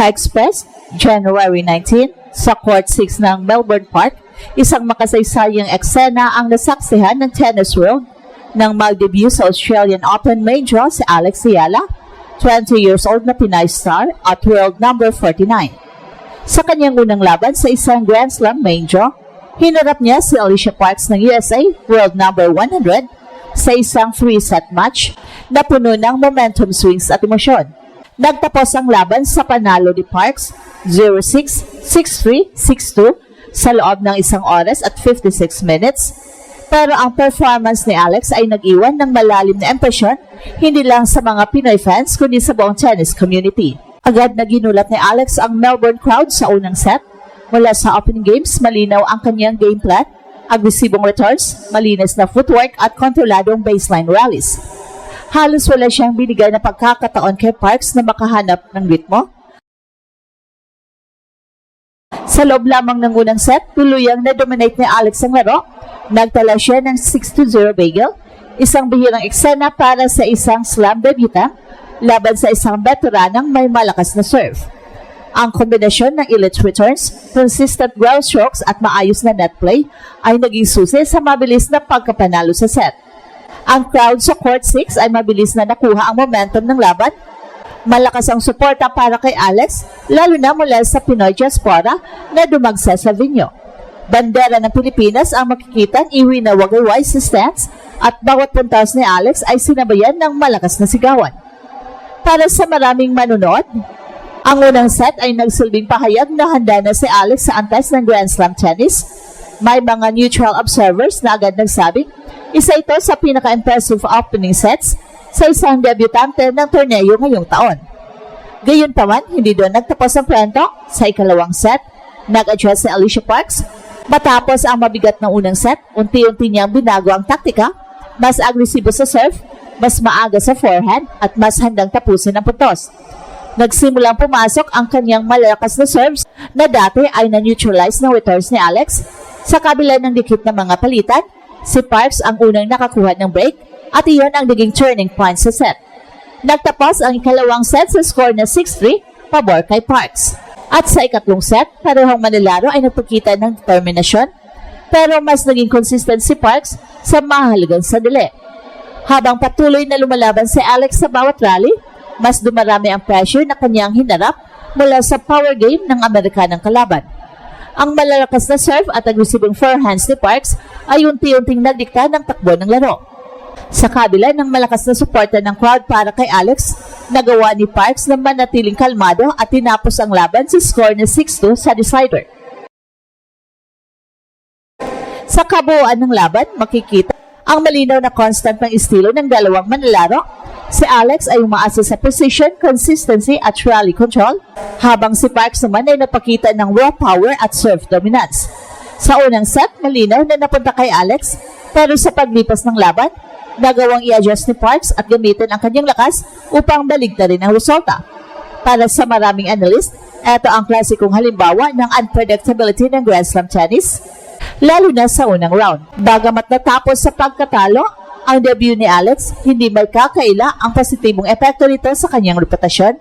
Pa-Express, January 19, sa Court 6 ng Melbourne Park, isang makasaysayang eksena ang nasaksihan ng tennis world nang mag-debut sa Australian Open main draw si Alex Ayala, 20 years old na Pinay star at world number 49. Sa kanyang unang laban sa isang Grand Slam main draw, hinarap niya si Alicia Parks ng USA, world number 100, sa isang 3-set match na puno ng momentum swings at emosyon. Nagtapos ang laban sa panalo ni Parks 0-6, 6-3, 6-2 sa loob ng 1 oras at 56 minutes. Pero ang performance ni Alex ay nag-iwan ng malalim na impresyon hindi lang sa mga Pinoy fans kundi sa buong tennis community. Agad na ginulat ni Alex ang Melbourne crowd sa unang set. Mula sa opening games, malinaw ang kanyang game plan, agresibong returns, malinis na footwork at kontroladong baseline rallies. Halos wala siyang binigay na pagkakataon kay Parks na makahanap ng ritmo. Sa loob lamang ng unang set, tuluyang na-dominate ni Alex ang laro. Nagtala siya ng 6-0 bagel, isang bihirang eksena para sa isang slam debutant laban sa isang veteranang may malakas na serve. Ang kombinasyon ng elite returns, consistent ground strokes at maayos na net play ay naging susi sa mabilis na pagkapanalo sa set. Ang crowd sa Court 6 ay mabilis na nakuha ang momentum ng laban. Malakas ang suporta para kay Alex, lalo na mula sa Pinoy diaspora na dumagsa sa venue. Bandera ng Pilipinas ang makikitang iwi na wagayway sa stands at bawat puntos ni Alex ay sinabayan ng malakas na sigawan. Para sa maraming manonood, ang unang set ay nagsilbing pahayag na handa na si Alex sa antas ng Grand Slam tennis. May mga neutral observers na agad nagsabing isa ito sa pinaka-impressive opening sets sa isang debutante ng torneo ngayong taon. Gayunpaman, hindi doon nagtapos ang kwento. Sa ikalawang set, nag-adjust si Alicia Parks. Matapos ang mabigat na unang set, unti-unti niyang binago ang taktika, mas agresibo sa serve, mas maaga sa forehand at mas handang tapusin ang puntos. Nagsimulang pumasok ang kanyang malakas na serves na dati ay na-neutralize ng returns ni Alex. Sa kabila ng dikit na mga palitan, si Parks ang unang nakakuha ng break at iyon ang naging turning point sa set. Nagtapos ang ikalawang set sa score na 6-3, pabor kay Parks. At sa ikatlong set, parehong manlalaro ay nagpakita ng determinasyon, pero mas naging consistent si Parks sa mahalagang sandali. Habang patuloy na lumalaban si Alex sa bawat rally, mas dumarami ang pressure na kanyang hinarap mula sa power game ng Amerikanang kalaban. Ang malalakas na serve at agresibong forehands ni Parks ay unti-unting nagdikta ng takbo ng laro. Sa kabila ng malakas na suporta ng crowd para kay Alex, nagawa ni Parks na manatiling kalmado at tinapos ang laban sa score na 6-2 sa decider. Sa kabuuan ng laban, makikita ang malinaw na constant ng estilo ng dalawang manlalaro. Si Alex ay umaasa sa position, consistency at rally control, habang si Parks naman ay napakita ng raw power at serve dominance. Sa unang set, malinaw na napunta kay Alex, pero sa paglipas ng laban, nagawang i-adjust ni Parks at gamitin ang kanyang lakas upang baligtarin ang resulta. Para sa maraming analyst, ito ang klasikong halimbawa ng unpredictability ng Grand Slam tennis, lalo na sa unang round. Bagamat natapos sa pagkatalo, ang debut ni Alex, hindi may kakaila ang positibong epekto nito sa kanyang reputasyon.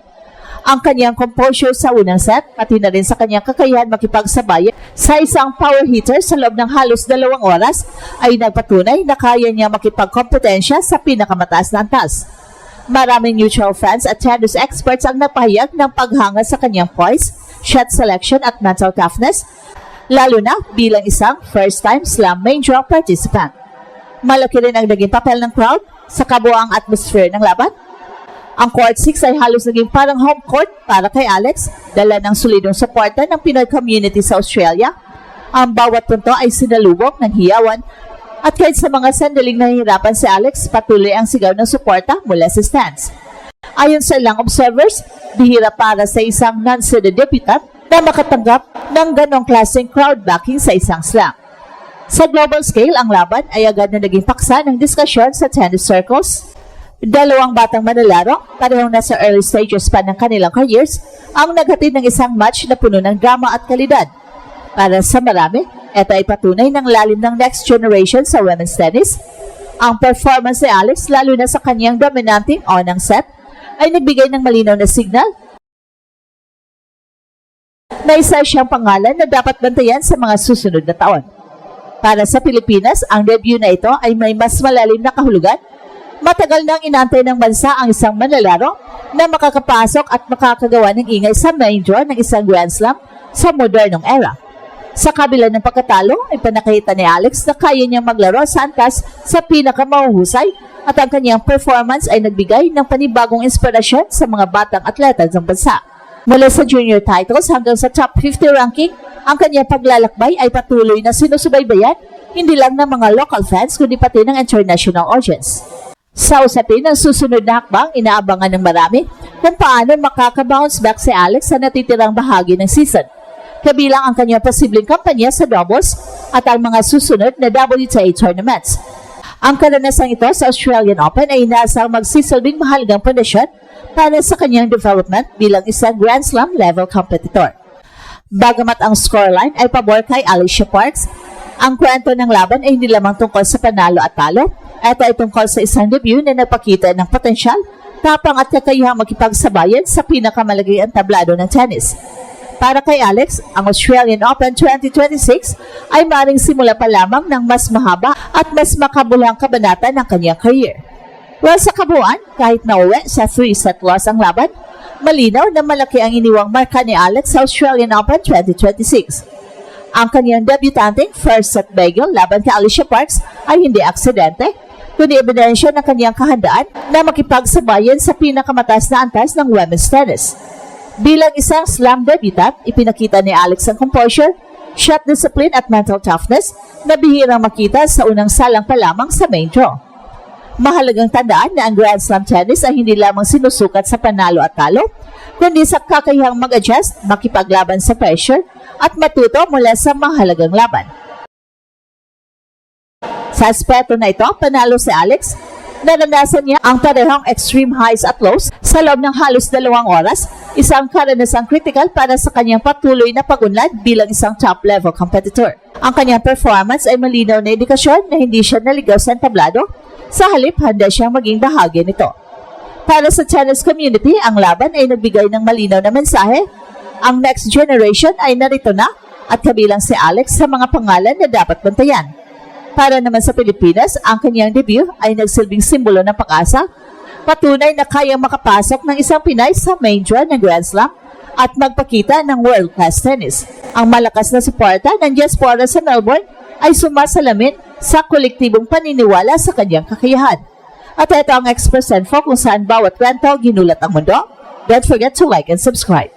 Ang kanyang composure sa unang set, pati na rin sa kanyang kakayahan makipagsabayan sa isang power hitter sa loob ng halos 2 oras, ay nagpatunay na kaya niya makipagkompetensya sa pinakamataas na antas. Maraming neutral fans at tennis experts ang napahayag ng paghanga sa kanyang poise, shot selection at mental toughness, lalo na bilang isang first-time slam main draw participant. Malaki rin ang naging papel ng crowd sa kabuuang atmosphere ng laban. Ang Court 6 ay halos naging parang home court para kay Alex, dala ng solidong suporta ng Pinoy community sa Australia. Ang bawat punto ay sinalubong ng hiyawan at kahit sa mga sandaling nahihirapan si Alex, patuloy ang sigaw ng suporta mula sa stands. Ayon sa ilang observers, bihira para sa isang non-seeded debutant na makatanggap ng ganong klaseng crowd backing sa isang slam. Sa global scale, ang laban ay agad na naging paksa ng diskusyon sa tennis circles. Dalawang batang manlalaro, parehong nasa early stages pa ng kanilang careers, ang naghatid ng isang match na puno ng drama at kalidad. Para sa marami, ito ay patunay ng lalim ng next generation sa women's tennis. Ang performance ni Alex, lalo na sa kanyang dominanting unang set, ay nagbigay ng malinaw na signal na isa siyang pangalan na dapat bantayan sa mga susunod na taon. Para sa Pilipinas, ang debut na ito ay may mas malalim na kahulugan. Matagal nang inantay ng bansa ang isang manlalaro na makakapasok at makakagawa ng ingay sa main draw ng isang Grand Slam sa modernong era. Sa kabila ng pagkatalo, ay panakita ni Alex na kaya niyang maglaro sa antas sa pinakamahuhusay at ang kanyang performance ay nagbigay ng panibagong inspirasyon sa mga batang atleta ng bansa. Mula sa junior titles hanggang sa top 50 ranking, ang kanyang paglalakbay ay patuloy na sinusubaybayan hindi lang ng mga local fans kundi pati ng international audience. Sa usapin ng susunod na hakbang, inaabangan ng marami kung paano makaka-bounce back si Alex sa natitirang bahagi ng season, kabilang ang kanyang posibleng kampanya sa doubles at ang mga susunod na WTA tournaments. Ang karanasang ito sa Australian Open ay inaasang magsisilbing mahalagang pundasyon para sa kanyang development bilang isang Grand Slam level competitor. Bagamat ang scoreline ay pabor kay Alicia Parks, ang kwento ng laban ay hindi lamang tungkol sa panalo at talo. Ito ay tungkol sa isang debut na nagpakita ng potensyal, tapang at kakayahang makipagsabayan sa pinakamalagay ang tablado ng tennis. Para kay Alex, ang Australian Open 2026 ay maring simula pa lamang ng mas mahaba at mas makabuluhang kabanata ng kanyang career. Well, sa kabuuan, kahit nauwi sa 3-set loss ang laban, malinaw na malaki ang iniwang marka ni Alex sa Australian Open 2026. Ang kanyang debutanting first set bagel laban kay Alicia Parks ay hindi aksidente, kundi ebidensya ng kanyang kahandaan na makipagsabayan sa pinakamataas na antas ng women's tennis. Bilang isang slam debutant, ipinakita ni Alex ang composure, shot discipline at mental toughness na bihirang makita sa unang salang pa lamang sa main draw. Mahalagang tandaan na ang Grand Slam tennis ay hindi lamang sinusukat sa panalo at talo, kundi sa kakayahang mag-adjust, makipaglaban sa pressure, at matuto mula sa mahalagang laban. Sa aspeto na ito, panalo si Alex, naranasan niya ang parehong extreme highs at lows sa loob ng halos 2 oras, isang karanasang critical para sa kanyang patuloy na pag-unlad bilang isang top-level competitor. Ang kanyang performance ay malinaw na indikasyon na hindi siya naligaw sa entablado, sa halip handa siyang maging bahagi nito. Para sa tennis community, ang laban ay nagbigay ng malinaw na mensahe. Ang next generation ay narito na at kabilang si Alex sa mga pangalan na dapat bantayan. Para naman sa Pilipinas, ang kanyang debut ay nagsilbing simbolo ng pag-asa, patunay na kayang makapasok ng isang Pinay sa main draw ng Grand Slam at magpakita ng world-class tennis. Ang malakas na suporta ng diaspora sa Melbourne ay sumasalamin sa kolektibong paniniwala sa kanyang kakayahan. At ito ang Express Info kung saan bawat kwento ginulat ang mundo. Don't forget to like and subscribe.